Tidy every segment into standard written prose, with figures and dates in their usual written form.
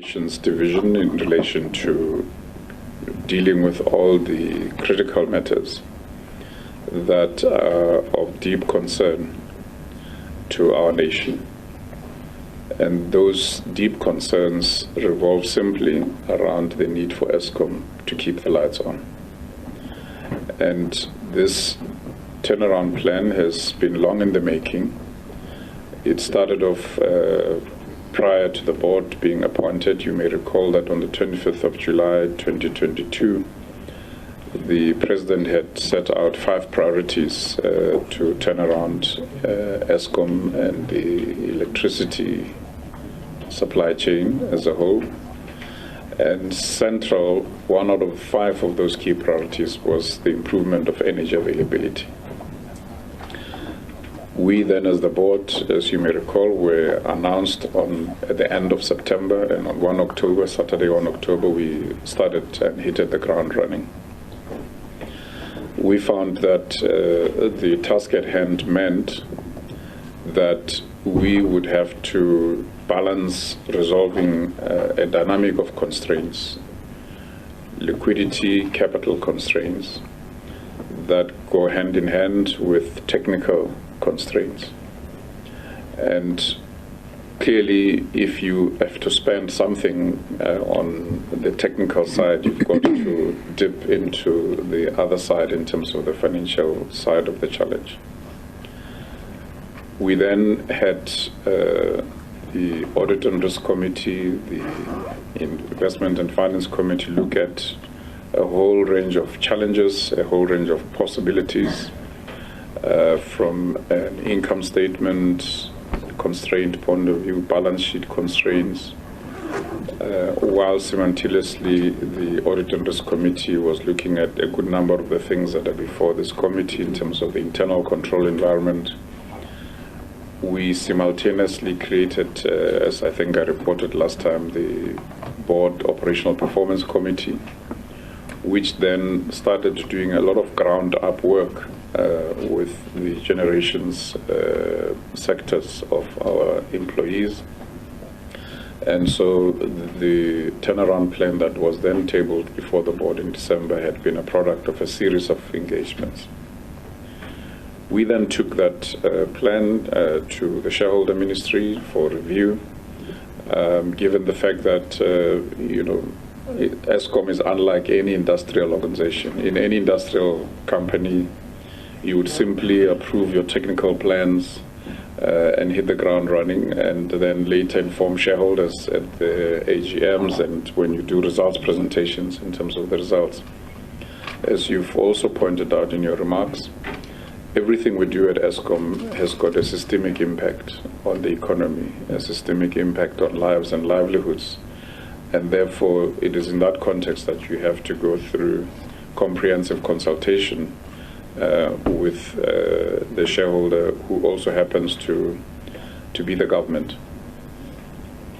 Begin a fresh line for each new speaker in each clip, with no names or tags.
Operations Division in relation to dealing with all the critical matters that are of deep concern to our nation. And those deep concerns revolve simply around the need for Eskom to keep the lights on. And this turnaround plan has been long in the making. It started off prior to the board being appointed. You may recall that on the 25th of July 2022, the President had set out 5 priorities to turn around Eskom and the electricity supply chain as a whole. And central, 1 out of 5 of those key priorities was the improvement of energy availability. We then, as the board, as you may recall, were announced at the end of September, and on 1 October, Saturday 1 October, we started and hit the ground running. We found that the task at hand meant that we would have to balance resolving a dynamic of constraints, liquidity, capital constraints that go hand in hand with technical constraints. And clearly, if you have to spend something on the technical side, you've got to dip into the other side in terms of the financial side of the challenge. We then had the Audit and Risk Committee, the Investment and Finance Committee look at a whole range of challenges, a whole range of possibilities, from an income statement constraint point of view, balance sheet constraints, while simultaneously the Audit and Risk Committee was looking at a good number of the things that are before this committee in terms of the internal control environment. We simultaneously created, as I think I reported last time, the Board Operational Performance Committee, which then started doing a lot of ground-up work with the generations sectors of our employees. And so the turnaround plan that was then tabled before the board in December had been a product of a series of engagements. We then took that plan to the shareholder ministry for review, given the fact that, Eskom is unlike any industrial organization. In any industrial company, you would simply approve your technical plans and hit the ground running, and then later inform shareholders at the AGMs and when you do results presentations in terms of the results. As you've also pointed out in your remarks, everything we do at Eskom has got a systemic impact on the economy, a systemic impact on lives and livelihoods. And therefore, it is in that context that you have to go through comprehensive consultation with the shareholder, who also happens to be the government.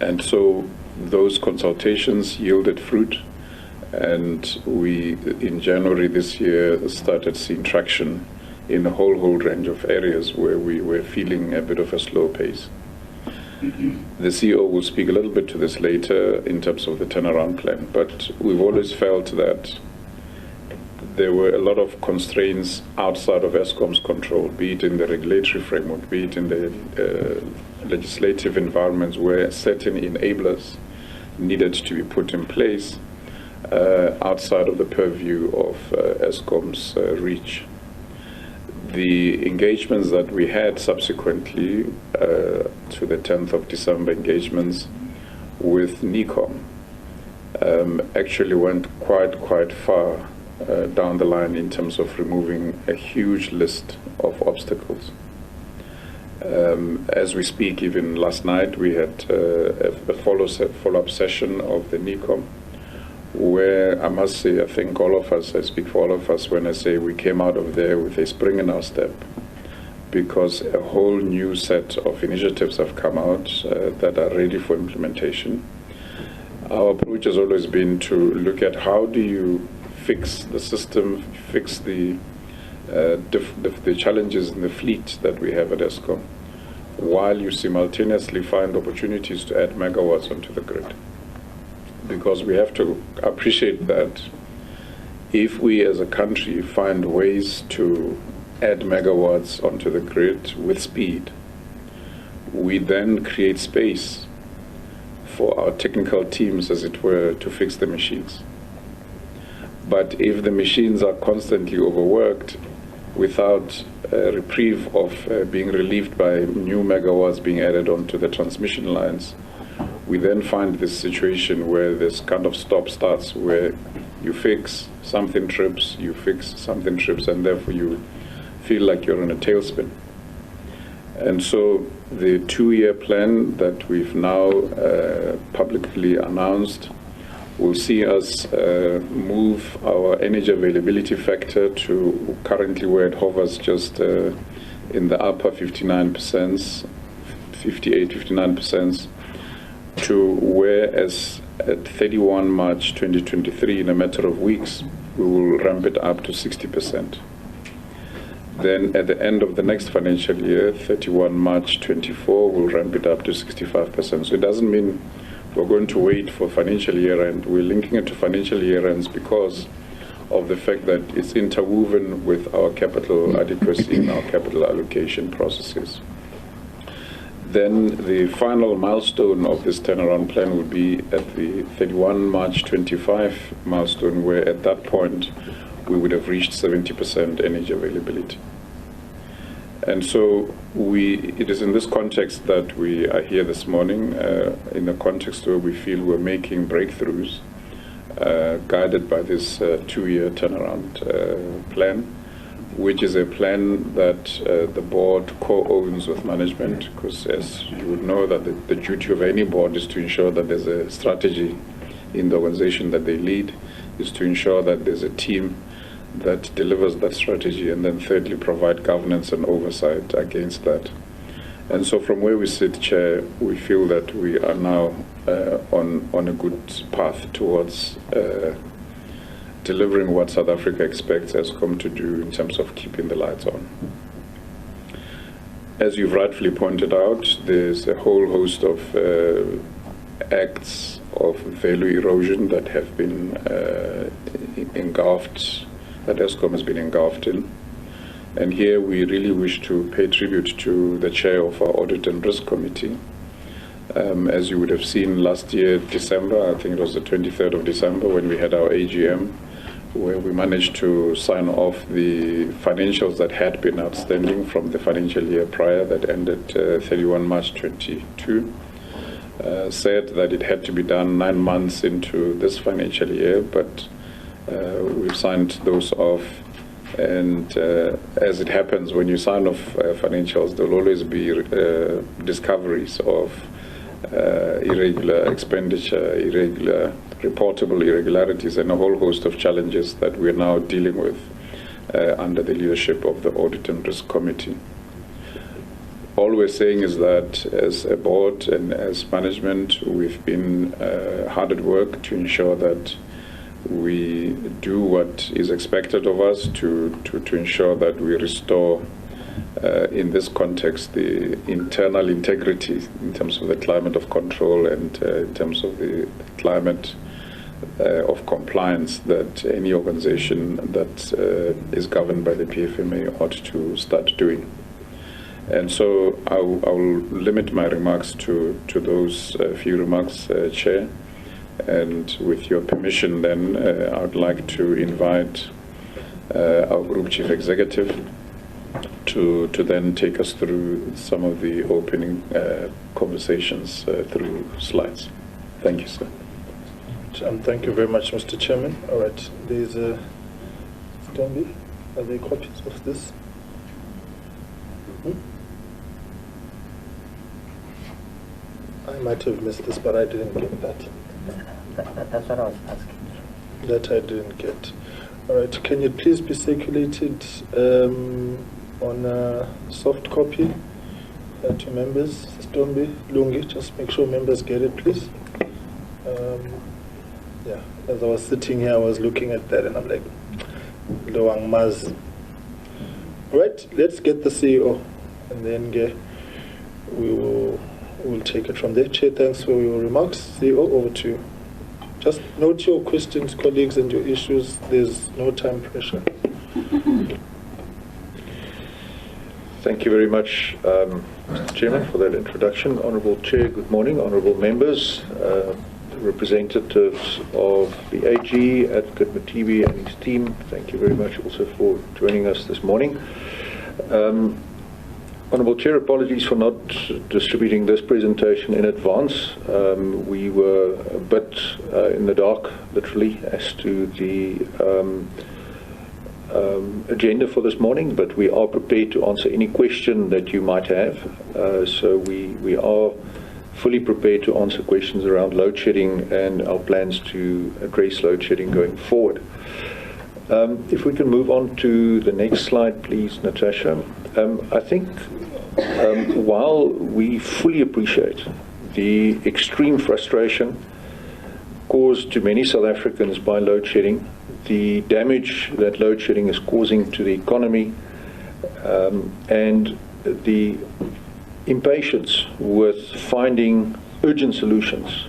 And so those consultations yielded fruit, and we, in January this year, started seeing traction in a whole range of areas where we were feeling a bit of a slow pace. The CEO will speak a little bit to this later in terms of the turnaround plan, but we've always felt that there were a lot of constraints outside of Eskom's control, be it in the regulatory framework, be it in the legislative environments, where certain enablers needed to be put in place outside of the purview of Eskom's reach. The engagements that we had subsequently to the 10th of December engagements with NECOM actually went quite far down the line in terms of removing a huge list of obstacles. As we speak, even last night, we had a follow-up session of the NECOM, where I must say, I think all of us, I speak for all of us when I say we came out of there with a spring in our step, because a whole new set of initiatives have come out that are ready for implementation. Our approach has always been to look at how do you fix the system, fix the challenges in the fleet that we have at Eskom, while you simultaneously find opportunities to add megawatts onto the grid. because we have to appreciate that if we as a country find ways to add megawatts onto the grid with speed, we then create space for our technical teams, as it were, to fix the machines. But if the machines are constantly overworked without a reprieve of being relieved by new megawatts being added onto the transmission lines, we then find this situation where this kind of stop-starts, where you fix, something trips, you fix, something trips, and therefore you feel like you're in a tailspin. And so the 2-year plan that we've now publicly announced will see us move our energy availability factor to currently where it hovers just in the upper 59%, 58-59%, to whereas at 31 March 2023, in a matter of weeks, we will ramp it up to 60%. Then at the end of the next financial year, 31 March 24, we'll ramp it up to 65%. So it doesn't mean we're going to wait for financial year end. We're linking it to financial year ends because of the fact that it's interwoven with our capital adequacy and our capital allocation processes. Then the final milestone of this turnaround plan would be at the 31 March 25 milestone, where at that point we would have reached 70% energy availability. And so it is in this context that we are here this morning, in a context where we feel we're making breakthroughs, guided by this 2-year turnaround plan, which is a plan that the board co-owns with management, because as you would know, that the duty of any board is to ensure that there's a strategy in the organization that they lead, is to ensure that there's a team that delivers that strategy, and then thirdly, provide governance and oversight against that. And so from where we sit, Chair, we feel that we are now on a good path towards delivering what South Africa expects Eskom to do in terms of keeping the lights on. As you've rightfully pointed out, there's a whole host of acts of value erosion that have been engulfed, that Eskom has been engulfed in. And here we really wish to pay tribute to the chair of our Audit and Risk Committee. As you would have seen last year, December, I think it was the 23rd of December, when we had our AGM, where we managed to sign off the financials that had been outstanding from the financial year prior that ended 31 March 22. Said that it had to be done 9 months into this financial year, but we've signed those off. And as it happens, when you sign off financials, there will always be discoveries of irregular expenditure, irregular reportable irregularities, and a whole host of challenges that we're now dealing with under the leadership of the Audit and Risk Committee. All we're saying is that as a board and as management, we've been hard at work to ensure that we do what is expected of us to ensure that we restore, in this context, the internal integrity in terms of the climate of control and in terms of the climate of compliance that any organization that is governed by the PFMA ought to start doing. And so I will limit my remarks to those few remarks, Chair. And with your permission, then, I would like to invite our Group Chief Executive to then take us through some of the opening conversations through slides. Thank you, sir.
Thank you very much, Mr. Chairman. All right, there's a Stanley. Are there copies of this? I might have missed this, but I didn't get that.
That's what I was asking.
That I didn't get. All right, can you please be circulated on a soft copy to members? Stombi, Lungi, just make sure members get it, please. Yeah, as I was sitting here, I was looking at that and I'm like, Loang Maz. Right, let's get the CEO and then we'll take it from there. Chair, thanks for your remarks. CEO, over to you. Just note your questions, colleagues, and your issues. There's no time pressure.
Thank you very much, Mr. Chairman, for that introduction. Honourable Chair, good morning. Honourable members, representatives of the AG, Advocate Matibi and his team, thank you very much also for joining us this morning. Honourable Chair, apologies for not distributing this presentation in advance. We were a bit in the dark, literally, as to the agenda for this morning, but we are prepared to answer any question that you might have. So we are fully prepared to answer questions around load shedding and our plans to address load shedding going forward. If we can move on to the next slide, please, Natasha. I think while we fully appreciate the extreme frustration caused to many South Africans by load shedding, the damage that load shedding is causing to the economy, and the impatience with finding urgent solutions,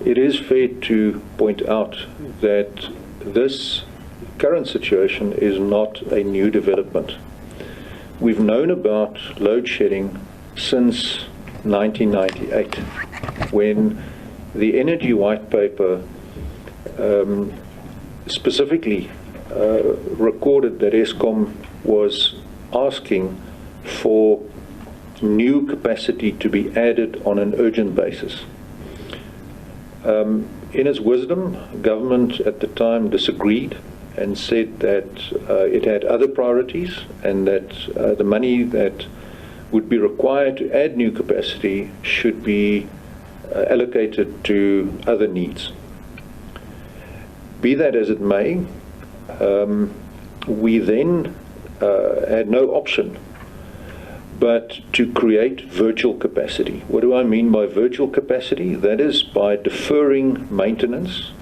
it is fair to point out that this current situation is not a new development. We've known about load shedding since 1998, when the Energy White Paper specifically recorded that Eskom was asking for new capacity to be added on an urgent basis. In its wisdom, government at the time disagreed and said that it had other priorities, and that the money that would be required to add new capacity should be allocated to other needs. Be that as it may, we then had no option but to create virtual capacity. What do I mean by virtual capacity? That is by deferring maintenance,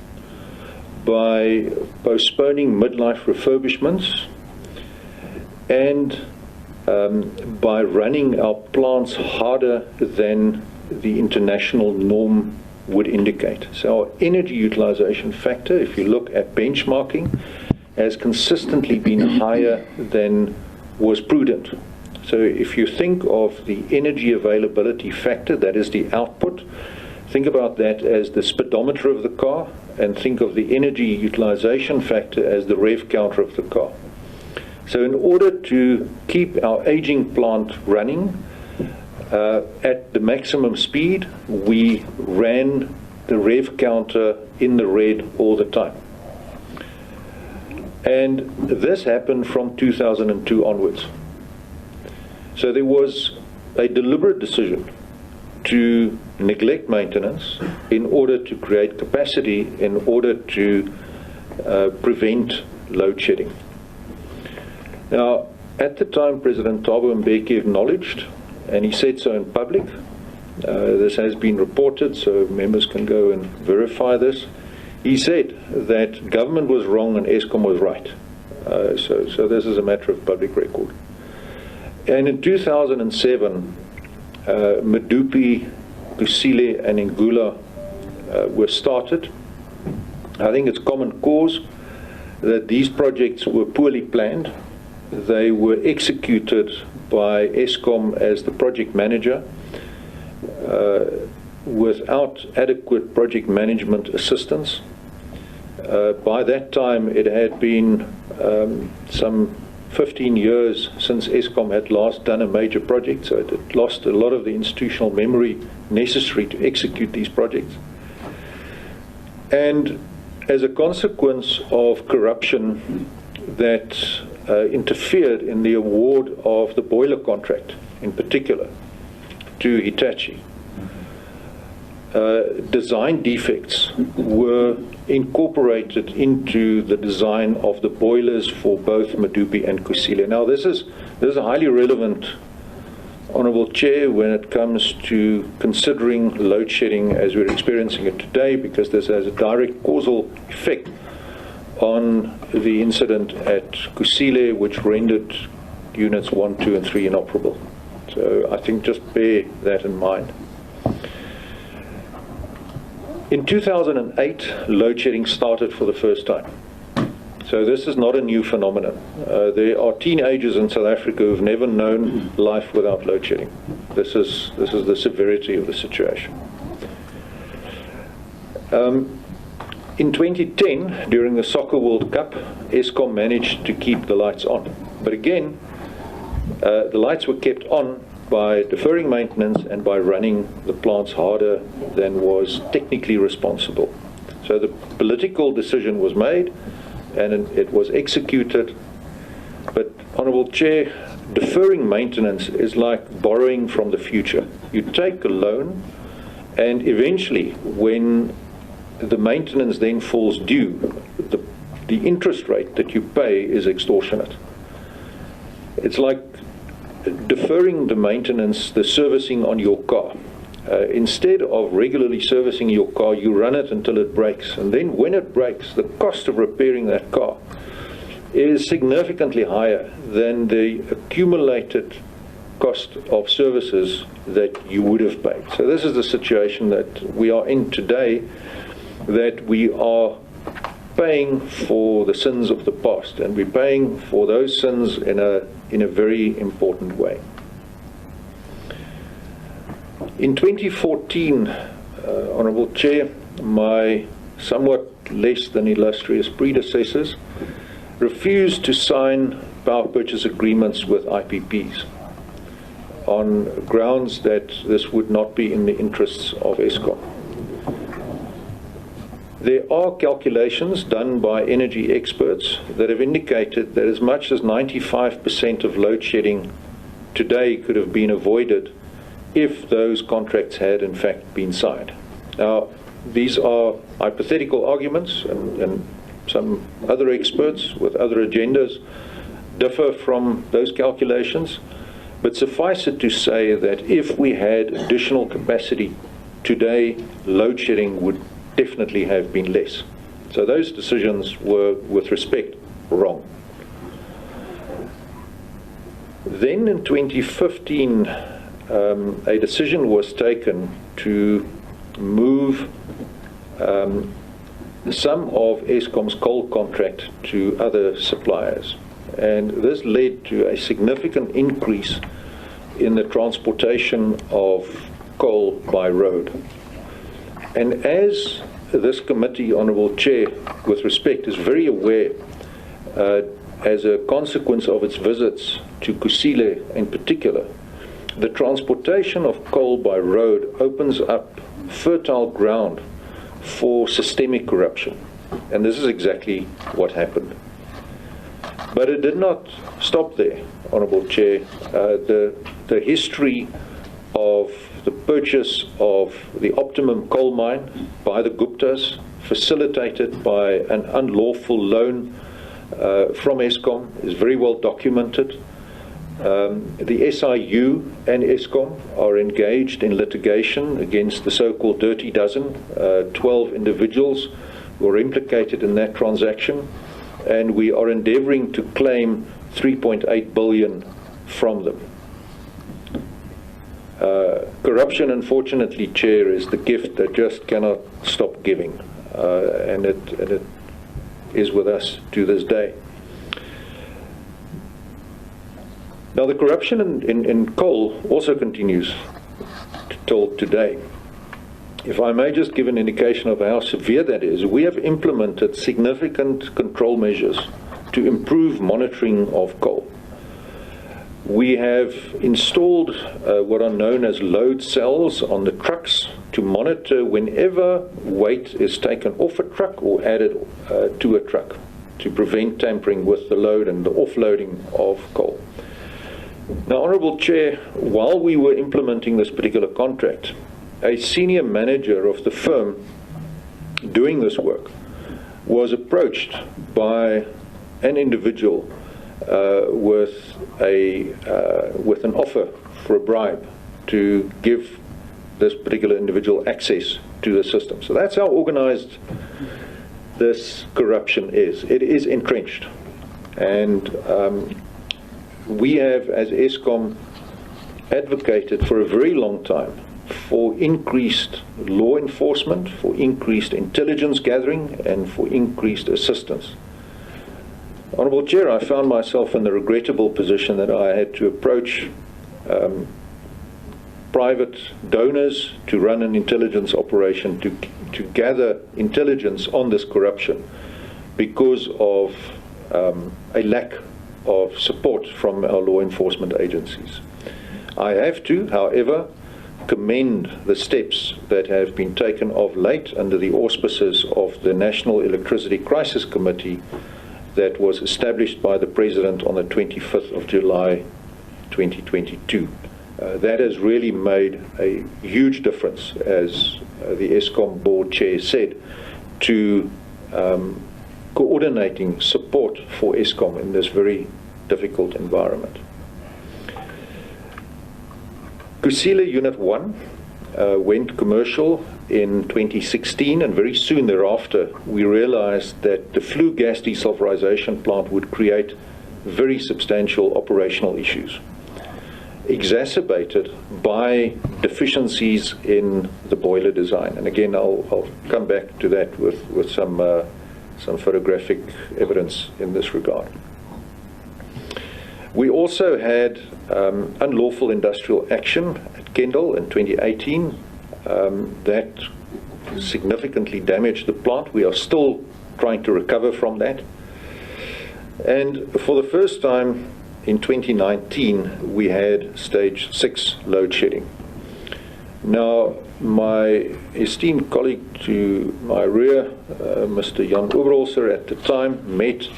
by postponing midlife refurbishments, and by running our plants harder than the international norm would indicate. So our energy utilization factor, if you look at benchmarking, has consistently been higher than was prudent. So if you think of the energy availability factor, that is the output, think about that as the speedometer of the car, and think of the energy utilization factor as the rev counter of the car. So in order to keep our aging plant running at the maximum speed, we ran the rev counter in the red all the time. And this happened from 2002 onwards. So there was a deliberate decision to neglect maintenance in order to create capacity, in order to prevent load shedding. Now, at the time, President Thabo Mbeki acknowledged, and he said so in public, this has been reported, so members can go and verify this. He said that government was wrong and Eskom was right. So this is a matter of public record. And in 2007, Medupi, Kusile, and Ngula were started. I think it's common cause that these projects were poorly planned. They were executed by Eskom as the project manager without adequate project management assistance. By that time, it had been some 15 years since Eskom had last done a major project, so it had lost a lot of the institutional memory necessary to execute these projects. And as a consequence of corruption that interfered in the award of the boiler contract, in particular, to Hitachi, design defects were incorporated into the design of the boilers for both Medupi and Kusile. Now, this is highly relevant, Honourable Chair, when it comes to considering load shedding as we're experiencing it today, because this has a direct causal effect on the incident at Kusile, which rendered units 1, 2, and 3 inoperable. So I think just bear that in mind. In 2008, load shedding started for the first time. So this is not a new phenomenon. There are teenagers in South Africa who've never known life without load shedding. This is the severity of the situation. In 2010, during the Soccer World Cup, Eskom managed to keep the lights on. But again, the lights were kept on by deferring maintenance and by running the plants harder than was technically responsible. So the political decision was made and it was executed. But, Honourable Chair, deferring maintenance is like borrowing from the future. You take a loan, and eventually, when the maintenance then falls due, the interest rate that you pay is extortionate. It's like deferring the maintenance, the servicing on your car. Instead of regularly servicing your car, you run it until it breaks. And then when it breaks, the cost of repairing that car is significantly higher than the accumulated cost of services that you would have paid. So this is the situation that we are in today, that we are paying for the sins of the past, and we're paying for those sins in a very important way. In 2014, Honourable Chair, my somewhat less than illustrious predecessors refused to sign power purchase agreements with IPPs on grounds that this would not be in the interests of Eskom. There are calculations done by energy experts that have indicated that as much as 95% of load shedding today could have been avoided if those contracts had in fact been signed. Now, these are hypothetical arguments, and some other experts with other agendas differ from those calculations, but suffice it to say that if we had additional capacity today, load shedding would definitely have been less. So those decisions were, with respect, wrong. Then in 2015, a decision was taken to move some of Eskom's coal contract to other suppliers. And this led to a significant increase in the transportation of coal by road. And as this committee, Honourable Chair, with respect, is very aware, as a consequence of its visits to Kusile in particular, the transportation of coal by road opens up fertile ground for systemic corruption. And this is exactly what happened. But it did not stop there, Honourable Chair. The history of the purchase of the Optimum coal mine by the Guptas, facilitated by an unlawful loan from Eskom, is very well documented. The SIU and Eskom are engaged in litigation against the so-called Dirty Dozen, 12 individuals who are implicated in that transaction, and we are endeavouring to claim 3.8 billion from them. Corruption, unfortunately, Chair, is the gift that just cannot stop giving, and it is with us to this day. Now, the corruption in coal also continues till today. If I may just give an indication of how severe that is, we have implemented significant control measures to improve monitoring of coal. We have installed what are known as load cells on the trucks to monitor whenever weight is taken off a truck or added to a truck, to prevent tampering with the load and the offloading of coal. Now, Honourable Chair, while we were implementing this particular contract, a senior manager of the firm doing this work was approached by an individual with an offer for a bribe to give this particular individual access to the system. So that's how organized this corruption is. It is entrenched. And we have, as Eskom, advocated for a very long time for increased law enforcement, for increased intelligence gathering, and for increased assistance. Honourable Chair, I found myself in the regrettable position that I had to approach private donors to run an intelligence operation to gather intelligence on this corruption because of a lack of support from our law enforcement agencies. I have to, however, commend the steps that have been taken of late under the auspices of the National Electricity Crisis Committee that was established by the President on the 25th of July 2022. That has really made a huge difference, as the Eskom Board Chair said, to coordinating support for Eskom in this very difficult environment. Kusile Unit 1 went commercial in 2016, and very soon thereafter we realized that the flue gas desulfurization plant would create very substantial operational issues, exacerbated by deficiencies in the boiler design. And again, I'll come back to that with some photographic evidence in this regard. We also had unlawful industrial action at Kendal in 2018 that significantly damaged the plant. We are still trying to recover from that. And for the first time in 2019, we had stage 6 load shedding. Now, my esteemed colleague to my rear, Mr. Jan Oberholzer, at the time met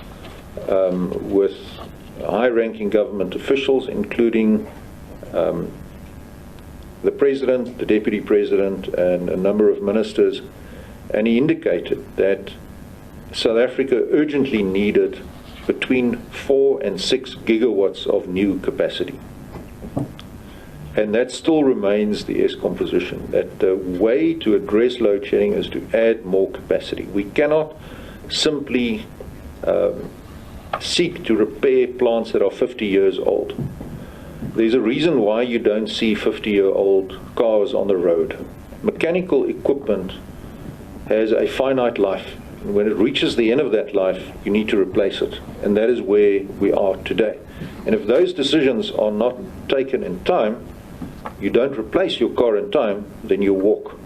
with high-ranking government officials, including the President, the Deputy President, and a number of ministers, and he indicated that South Africa urgently needed between 4 and 6 gigawatts of new capacity. And that still remains the Eskom position, that the way to address load shedding is to add more capacity. We cannot simply seek to repair plants that are 50 years old. There's a reason why you don't see 50-year-old cars on the road. Mechanical equipment has a finite life. And when it reaches the end of that life, you need to replace it. And that is where we are today. And if those decisions are not taken in time, you don't replace your car in time, then you walk.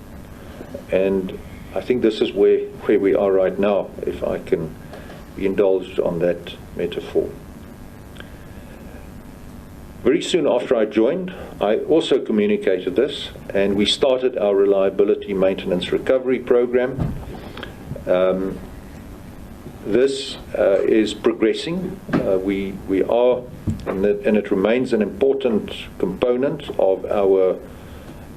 And I think this is where we are right now, if I can be indulged on that metaphor. Very soon after I joined, I also communicated this, and we started our reliability maintenance recovery program. This is progressing. We are, and it remains an important component of our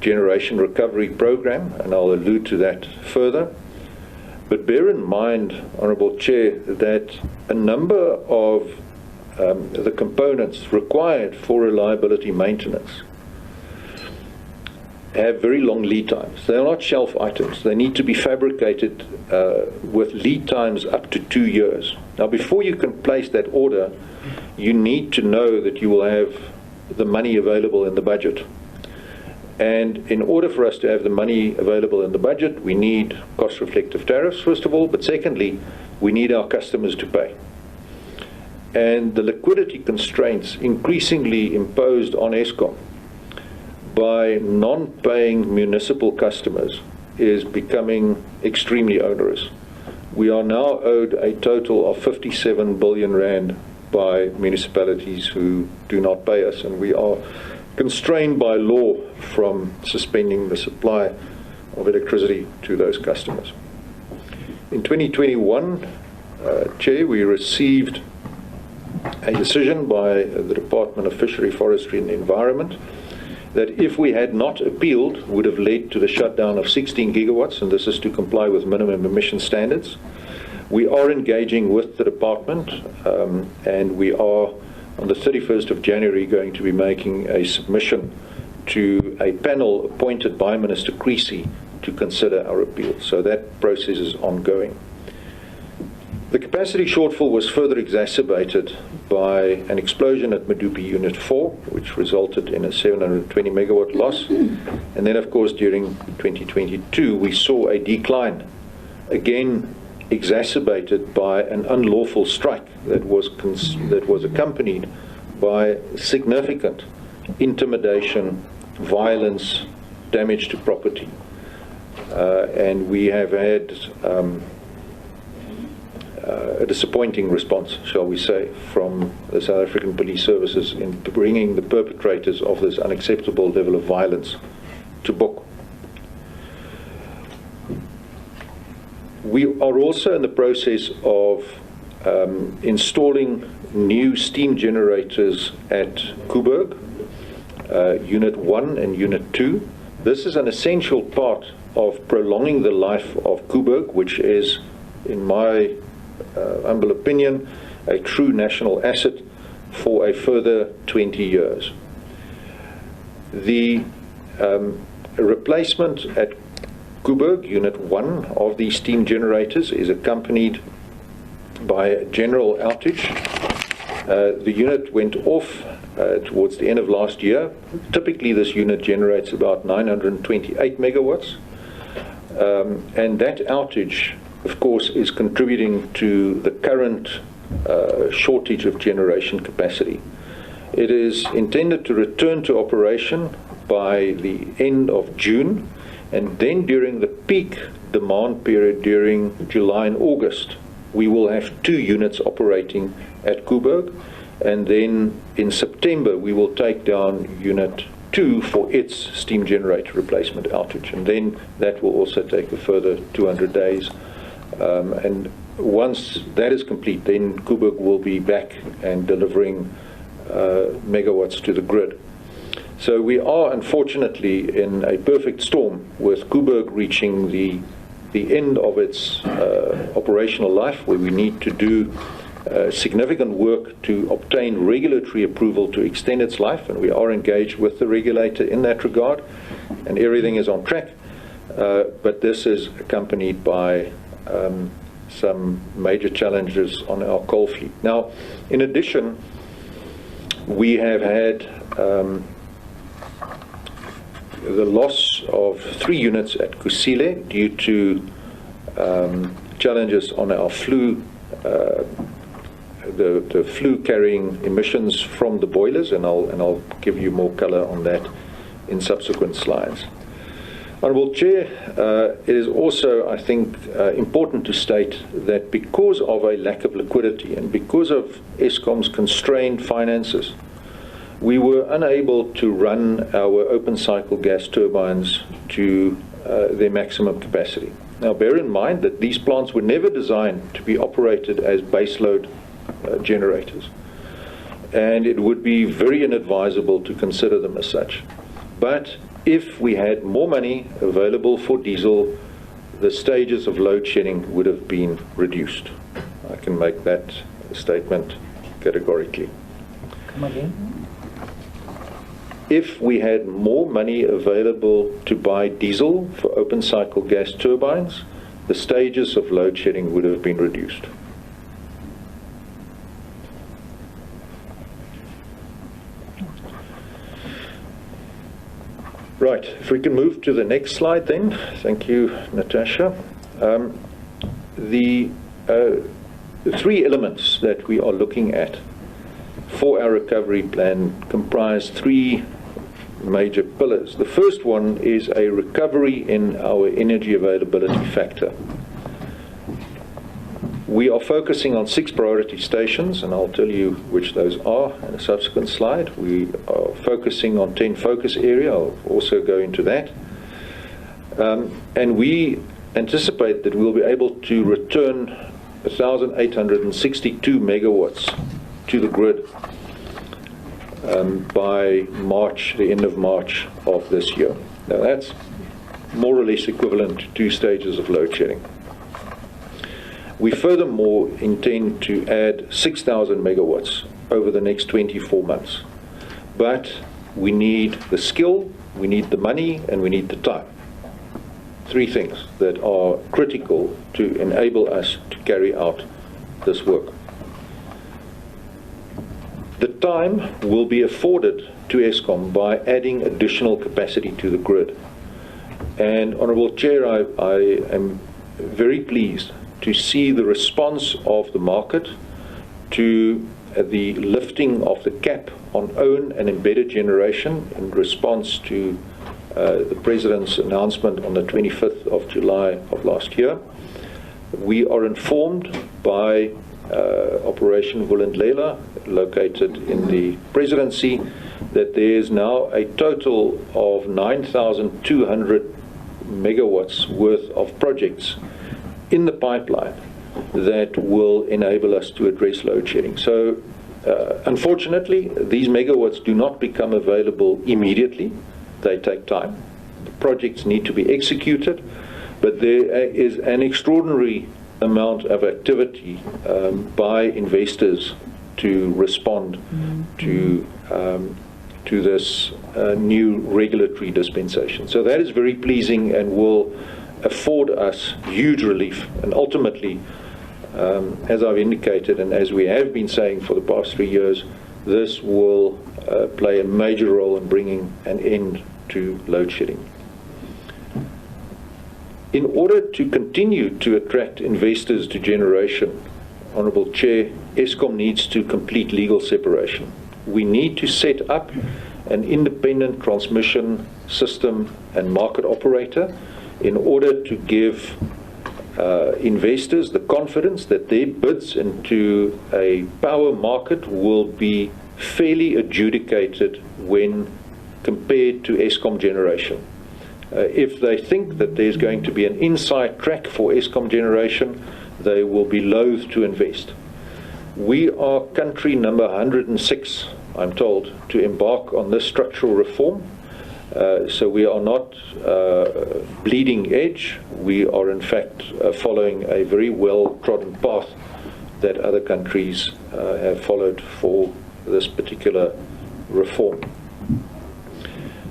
generation recovery program, and I'll allude to that further. But bear in mind, Honourable Chair, that a number of the components required for reliability maintenance have very long lead times. They are not shelf items. They need to be fabricated with lead times up to 2 years. Now, before you can place that order, you need to know that you will have the money available in the budget. And in order for us to have the money available in the budget, we need cost-reflective tariffs, first of all, but secondly, we need our customers to pay. And the liquidity constraints increasingly imposed on Eskom by non-paying municipal customers is becoming extremely onerous. We are now owed a total of 57 billion rand by municipalities who do not pay us, and we are constrained by law from suspending the supply of electricity to those customers. In 2021, Chair, we received a decision by the Department of Fishery, Forestry and the Environment that if we had not appealed would have led to the shutdown of 16 gigawatts, and this is to comply with minimum emission standards. We are engaging with the department, and we are on the 31st of January going to be making a submission to a panel appointed by Minister Creasy to consider our appeal. So that process is ongoing. The capacity shortfall was further exacerbated by an explosion at Medupi Unit 4, which resulted in a 720 megawatt loss. And then, of course, during 2022, we saw a decline, again exacerbated by an unlawful strike that was accompanied by significant intimidation, violence, damage to property. And we have had a disappointing response, shall we say, from the South African Police Services in bringing the perpetrators of this unacceptable level of violence to book. We are also in the process of installing new steam generators at Koeberg, Unit 1 and Unit 2. This is an essential part of prolonging the life of Koeberg, which is, in my humble opinion, a true national asset for a further 20 years. The replacement at Koeberg, Unit 1 of these steam generators is accompanied by a general outage. The unit went off towards the end of last year. Typically this unit generates about 928 megawatts. And that outage, of course, is contributing to the current shortage of generation capacity. It is intended to return to operation by the end of June, and then during the peak demand period during July and August, we will have 2 units operating at Koeberg, and then in September we will take down Unit 2 for its steam generator replacement outage, and then that will also take a further 200 days. And once that is complete, then Koeberg will be back and delivering megawatts to the grid. So we are unfortunately in a perfect storm, with Koeberg reaching the end of its operational life, where we need to do significant work to obtain regulatory approval to extend its life, and we are engaged with the regulator in that regard, and everything is on track. But this is accompanied by some major challenges on our coal fleet. Now, in addition, we have had the loss of 3 units at Kusile due to challenges on our flue, the flue carrying emissions from the boilers, and I'll give you more color on that in subsequent slides. Honourable Chair, it is also, I think, important to state that because of a lack of liquidity and because of Eskom's constrained finances, we were unable to run our open cycle gas turbines to their maximum capacity. Now, bear in mind that these plants were never designed to be operated as baseload generators, and it would be very inadvisable to consider them as such. But if we had more money available for diesel, the stages of load shedding would have been reduced. I can make that statement categorically.
Come again?
If we had more money available to buy diesel for open cycle gas turbines, the stages of load shedding would have been reduced. Right, if we can move to the next slide then. Thank you, Natasha. The 3 elements that we are looking at for our recovery plan comprise 3 major pillars. The first one is a recovery in our energy availability factor. We are focusing on 6 priority stations, and I'll tell you which those are in a subsequent slide. We are focusing on 10 focus area. I'll also go into that. And we anticipate that we'll be able to return 1,862 megawatts to the grid by March, the end of March of this year. Now that's more or less equivalent to 2 stages of load shedding. We furthermore intend to add 6,000 megawatts over the next 24 months. But we need the skill, we need the money, and we need the time. 3 things that are critical to enable us to carry out this work. The time will be afforded to Eskom by adding additional capacity to the grid. And Honourable Chair, I am very pleased to see the response of the market to the lifting of the cap on own and embedded generation in response to the President's announcement on the 25th of July of last year. We are informed by Operation Vulindlela, located in the Presidency, that there is now a total of 9,200 megawatts worth of projects in the pipeline that will enable us to address load shedding. So, unfortunately, these megawatts do not become available immediately. They take time. The projects need to be executed, but there is an extraordinary amount of activity by investors to respond to this new regulatory dispensation. So that is very pleasing and will afford us huge relief. And ultimately, as I've indicated and as we have been saying for the past 3 years, this will play a major role in bringing an end to load shedding. In order to continue to attract investors to generation, Honourable Chair, Eskom needs to complete legal separation. We need to set up an independent transmission system and market operator in order to give investors the confidence that their bids into a power market will be fairly adjudicated when compared to Eskom generation. If they think that there's going to be an inside track for Eskom generation, they will be loath to invest. We are country number 106, I'm told, to embark on this structural reform. So we are not bleeding edge. We are in fact following a very well-trodden path that other countries have followed for this particular reform.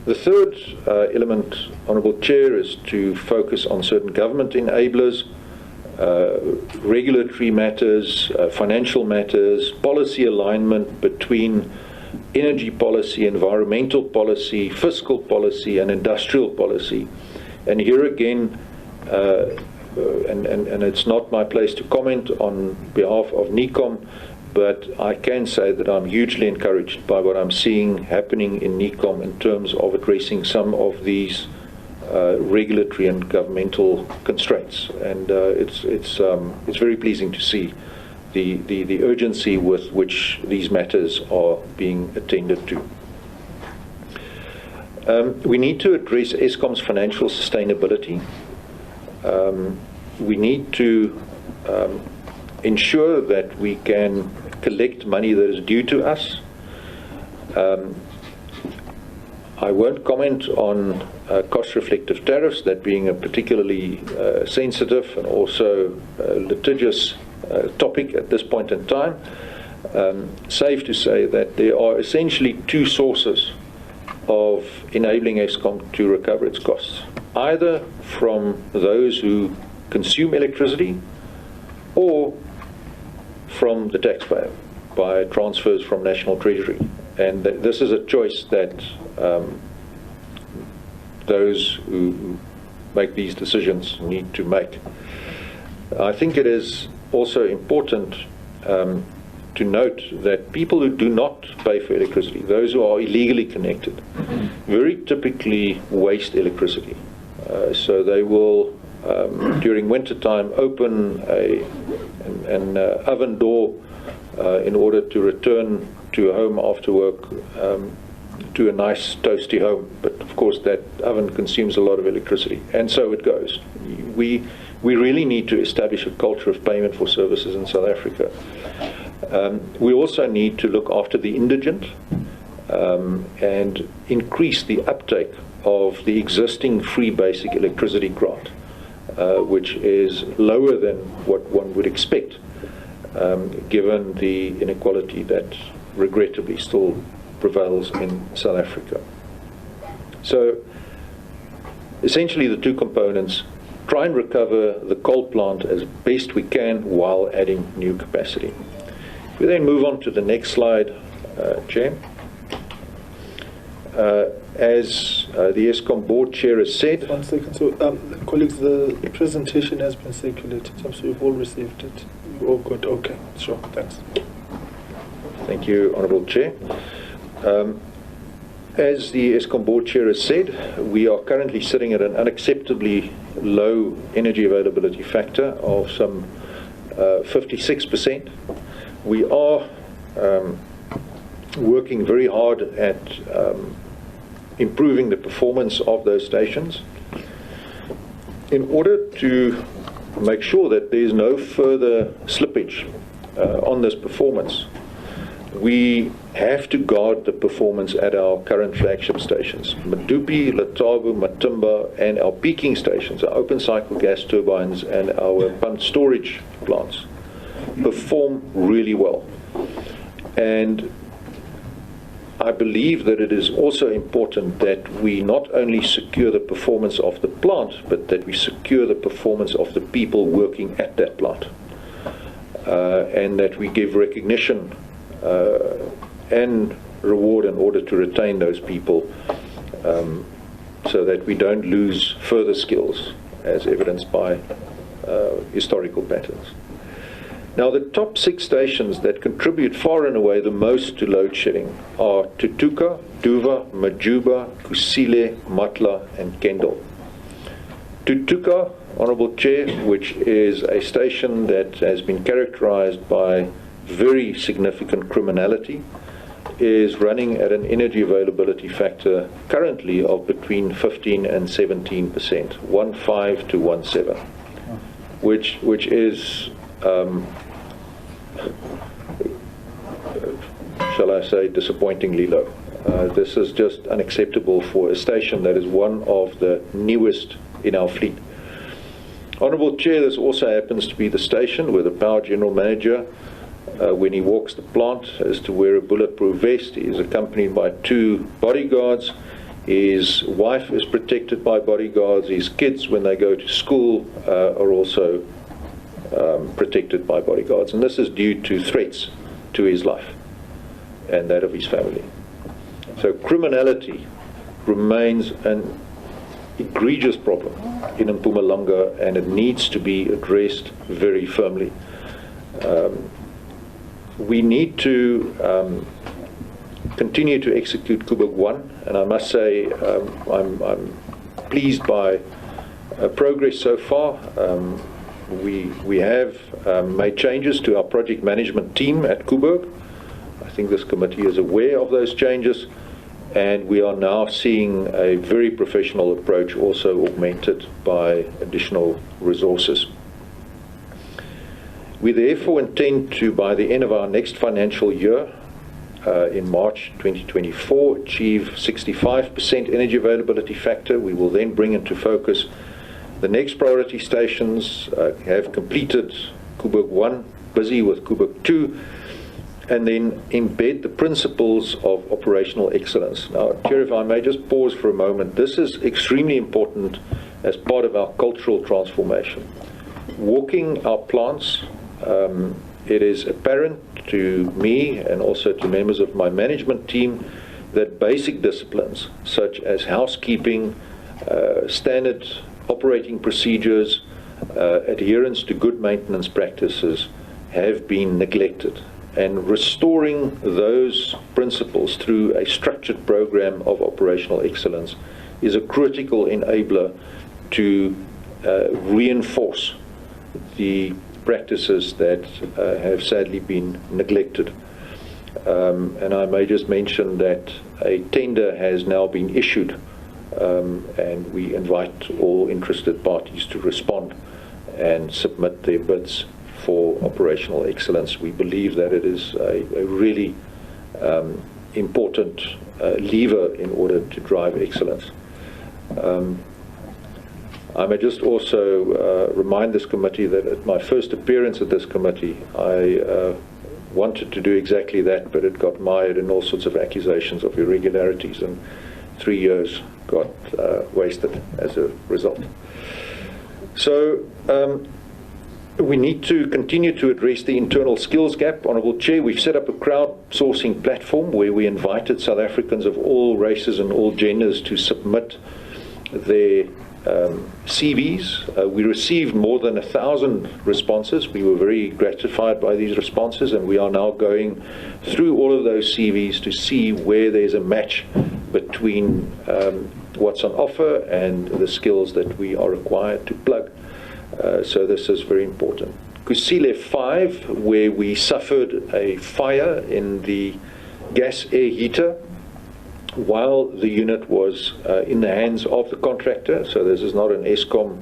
The third element, Honourable Chair, is to focus on certain government enablers, regulatory matters, financial matters, policy alignment between energy policy, environmental policy, fiscal policy, and industrial policy. And here again, and it's not my place to comment on behalf of NECOM, but I can say that I'm hugely encouraged by what I'm seeing happening in NECOM in terms of addressing some of these regulatory and governmental constraints. And it's very pleasing to see the urgency with which these matters are being attended to. We need to address Eskom's financial sustainability. We need to ensure that we can collect money that is due to us. I won't comment on cost-reflective tariffs, that being a particularly sensitive and also litigious topic at this point in time. Safe to say that there are essentially two sources of enabling Eskom to recover its costs, either from those who consume electricity or from the taxpayer by transfers from National Treasury. And this is a choice that those who make these decisions need to make. I think it is also important to note that people who do not pay for electricity, those who are illegally connected, very typically waste electricity. So they will, during winter time, open an oven door in order to return to a home after work, to a nice toasty home. But of course that oven consumes a lot of electricity, and so it goes. We really need to establish a culture of payment for services in South Africa. We also need to look after the indigent and increase the uptake of the existing free basic electricity grant, which is lower than what one would expect, given the inequality that regrettably still prevails in South Africa. So essentially the two components, try and recover the coal plant as best we can while adding new capacity. We then move on to the next slide, Chair. As the Eskom Board Chair has said...
1 second. So, colleagues, the presentation has been circulated. So you've all received it. You all good? Okay. Sure. Thanks.
Thank you, Honourable Chair. As the Eskom Board Chair has said, we are currently sitting at an unacceptably low energy availability factor of some 56%. We are working very hard at improving the performance of those stations. In order to make sure that there is no further slippage on this performance, we have to guard the performance at our current flagship stations. Medupi, Letaba, Matimba, and our peaking stations, our open cycle gas turbines and our pumped storage plants perform really well. And I believe that it is also important that we not only secure the performance of the plant, but that we secure the performance of the people working at that plant. And that we give recognition and reward in order to retain those people, so that we don't lose further skills as evidenced by historical patterns. Now, the top 6 stations that contribute far and away the most to load shedding are Tutuka, Duva, Majuba, Kusile, Matla, and Kendal. Tutuka, Honourable Chair, which is a station that has been characterized by very significant criminality, is running at an energy availability factor currently of between 15 and 17%, 1.5 to 1.7, which is shall I say, disappointingly low. This is just unacceptable for a station that is one of the newest in our fleet. Honourable Chair, this also happens to be the station where the Power General Manager, when he walks the plant, is to wear a bulletproof vest. He is accompanied by 2 bodyguards. His wife is protected by bodyguards. His kids, when they go to school, are also protected by bodyguards. And this is due to threats to his life and that of his family. So criminality remains an egregious problem in Mpumalanga, and it needs to be addressed very firmly. We need to continue to execute Kubuk 1, and I must say I'm pleased by progress so far. We have made changes to our project management team at Kuburg. I think this committee is aware of those changes, and we are now seeing a very professional approach also augmented by additional resources. We therefore intend to, by the end of our next financial year, in March 2024, achieve 65% energy availability factor. We will then bring into focus the next priority stations, have completed Kuburg 1, busy with Kuburg 2, and then embed the principles of operational excellence. Now, Chair, if I may just pause for a moment, this is extremely important as part of our cultural transformation. Walking our plants, it is apparent to me and also to members of my management team that basic disciplines such as housekeeping, standard operating procedures, adherence to good maintenance practices have been neglected. And restoring those principles through a structured program of operational excellence is a critical enabler to reinforce the practices that have sadly been neglected. And I may just mention that a tender has now been issued, and we invite all interested parties to respond and submit their bids for operational excellence. We believe that it is a really important lever in order to drive excellence. I may just also remind this committee that at my first appearance at this committee, I wanted to do exactly that, but it got mired in all sorts of accusations of irregularities, and 3 years got wasted as a result. So we need to continue to address the internal skills gap. Honourable Chair, we've set up a crowdsourcing platform where we invited South Africans of all races and all genders to submit their CVs. We received more than 1,000 responses. We were very gratified by these responses, and we are now going through all of those CVs to see where there's a match between what's on offer and the skills that we are required to plug. So this is very important. Kusile 5, where we suffered a fire in the gas air heater while the unit was in the hands of the contractor. So this is not an Eskom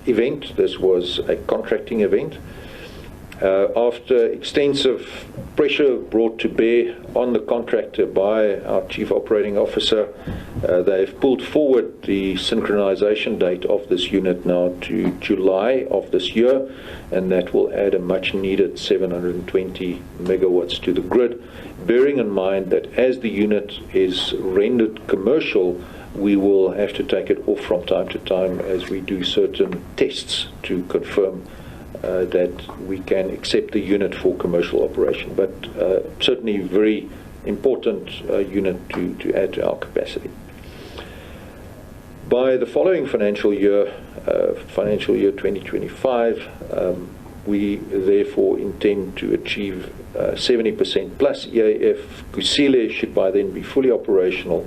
event, this was a contracting event. After extensive pressure brought to bear on the contractor by our Chief Operating Officer, they've pulled forward the synchronization date of this unit now to July of this year, and that will add a much needed 720 megawatts to the grid, bearing in mind that as the unit is rendered commercial, we will have to take it off from time to time as we do certain tests to confirm that we can accept the unit for commercial operation, but certainly very important unit to add to our capacity. By the following financial year 2025, we therefore intend to achieve 70% plus EAF. Kusile should by then be fully operational.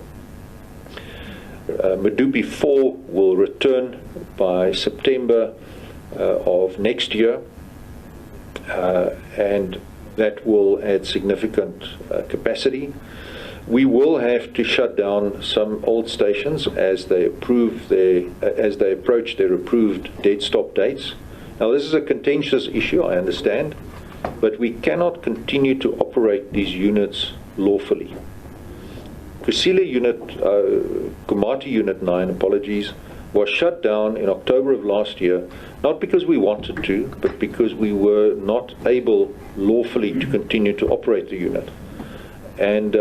Medupi 4 will return by September of next year, and that will add significant capacity. We will have to shut down some old stations as they approach their approved dead stop dates. Now, this is a contentious issue, I understand, but we cannot continue to operate these units lawfully. Kusile unit, Komati unit 9, apologies, was shut down in October of last year, not because we wanted to, but because we were not able lawfully to continue to operate the unit. And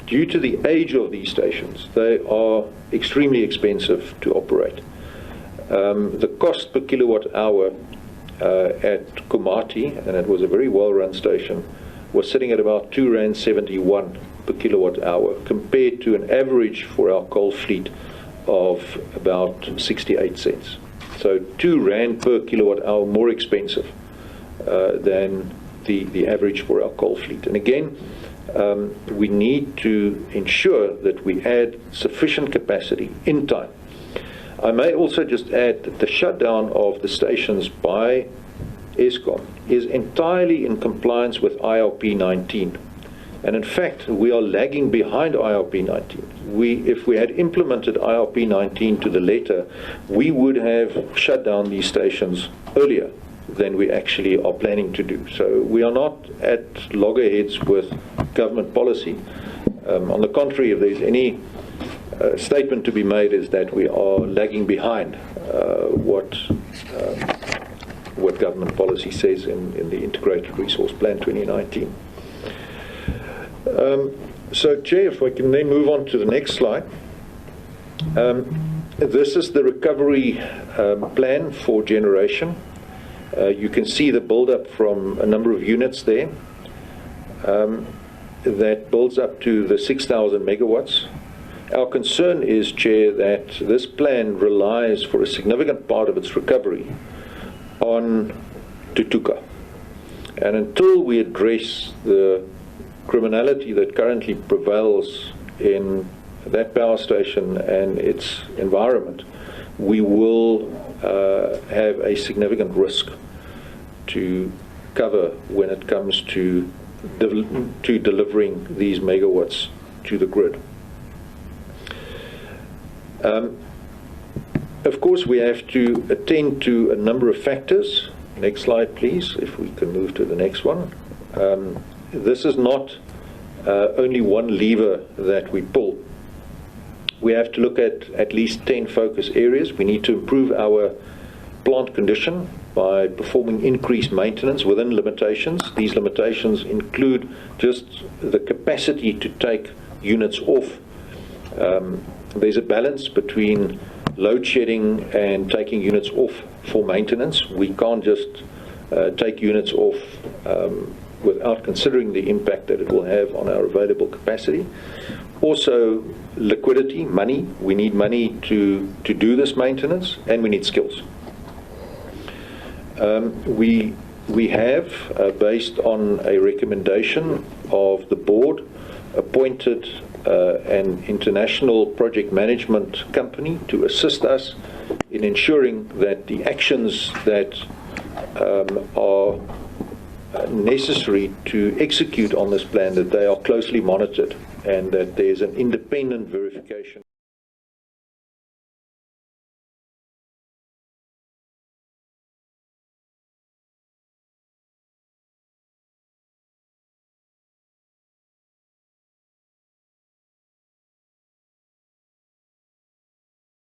due to the age of these stations, they are extremely expensive to operate. The cost per kilowatt hour at Komati, and it was a very well-run station, was sitting at about R2.71 per kilowatt hour, compared to an average for our coal fleet of about 68 cents. So R2 per kilowatt hour more expensive than the average for our coal fleet. And again, we need to ensure that we add sufficient capacity in time. I may also just add that the shutdown of the stations by Eskom is entirely in compliance with IRP 19. And in fact, we are lagging behind IRP 19. If we had implemented IRP 19 to the letter, we would have shut down these stations earlier than we actually are planning to do. So we are not at loggerheads with government policy. On the contrary, if there's any statement to be made, is that we are lagging behind what government policy says in the Integrated Resource Plan 2019. So, Chair, if I can then move on to the next slide. This is the recovery plan for generation. You can see the build-up from a number of units there. That builds up to the 6,000 megawatts. Our concern is, Chair, that this plan relies for a significant part of its recovery on Tutuka. And until we address the criminality that currently prevails in that power station and its environment, we will have a significant risk to cover when it comes to delivering these megawatts to the grid. Of course, we have to attend to a number of factors. Next slide, please, if we can move to the next one. This is not only one lever that we pull. We have to look at least 10 focus areas. We need to improve our plant condition by performing increased maintenance within limitations. These limitations include just the capacity to take units off. There's a balance between load shedding and taking units off for maintenance. We can't just take units off without considering the impact that it will have on our available capacity. Also, liquidity, money. We need money to do this maintenance, and we need skills. We have, based on a recommendation of the board, appointed an international project management company to assist us in ensuring that the actions that are necessary to execute on this plan, that they are closely monitored and that there's an independent verification.